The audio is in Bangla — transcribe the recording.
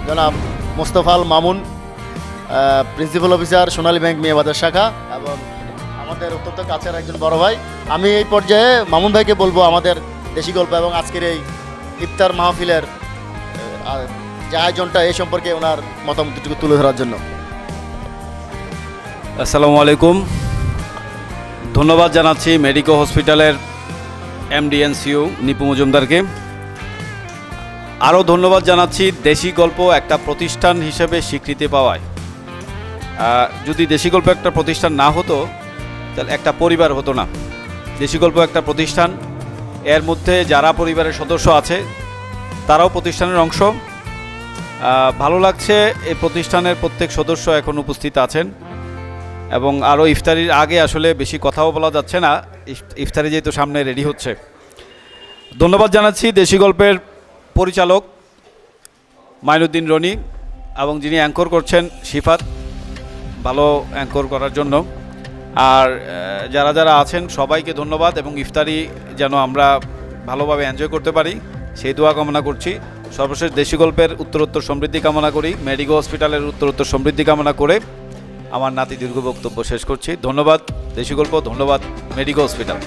জনাব মোস্তফাল মামুন, প্রিন্সিপাল অফিসার সোনালী ব্যাংক মিয়াবাজার শাখা, এবং আমাদের অত্যন্ত কাছের একজন বড় ভাই। আমি এই পর্যায়ে মামুন ভাইকে বলবো আমাদের দেশি গল্প এবং আজকের এই ইফতার মাহফিলের যে আয়োজনটা এই সম্পর্কে ওনার মতামতটুকু তুলে ধরার জন্য। আসসালামু আলাইকুম। ধন্যবাদ জানাচ্ছি মেডিকো হসপিটালের MD&CO নিপু মজুমদারকে। আরও ধন্যবাদ জানাচ্ছি দেশি গল্প একটা প্রতিষ্ঠান হিসেবে স্বীকৃতি পাওয়ায়। যদি দেশি গল্প একটা প্রতিষ্ঠান না হতো তাহলে একটা পরিবার হতো না। দেশি গল্প একটা প্রতিষ্ঠান, এর মধ্যে যারা পরিবারের সদস্য আছে তারাও প্রতিষ্ঠানের অংশ। ভালো লাগছে এই প্রতিষ্ঠানের প্রত্যেক সদস্য এখন উপস্থিত আছেন, এবং আরও ইফতারির আগে আসলে বেশি কথাও বলা যাচ্ছে না, ইফতারি যেহেতু সামনে রেডি হচ্ছে। ধন্যবাদ জানাচ্ছি দেশি গল্পের পরিচালক মাইনুদ্দিন রনি এবং যিনি অ্যাঙ্কর করছেন শিফাত, ভালো অ্যাঙ্কর করার জন্য। আর যারা যারা আছেন সবাইকে ধন্যবাদ, এবং ইফতারি যেন আমরা ভালোভাবে এনজয় করতে পারি সেই দোয়া কামনা করছি। সর্বশেষ দেশি গল্পের উত্তরোত্তর সমৃদ্ধি কামনা করি, মেডিকো হসপিটালের উত্তরোত্তর সমৃদ্ধি কামনা করে আমার নাতি দীর্ঘ বক্তব্য শেষ করছি। ধন্যবাদ দেশি গল্প, ধন্যবাদ মেডিকো হসপিটাল।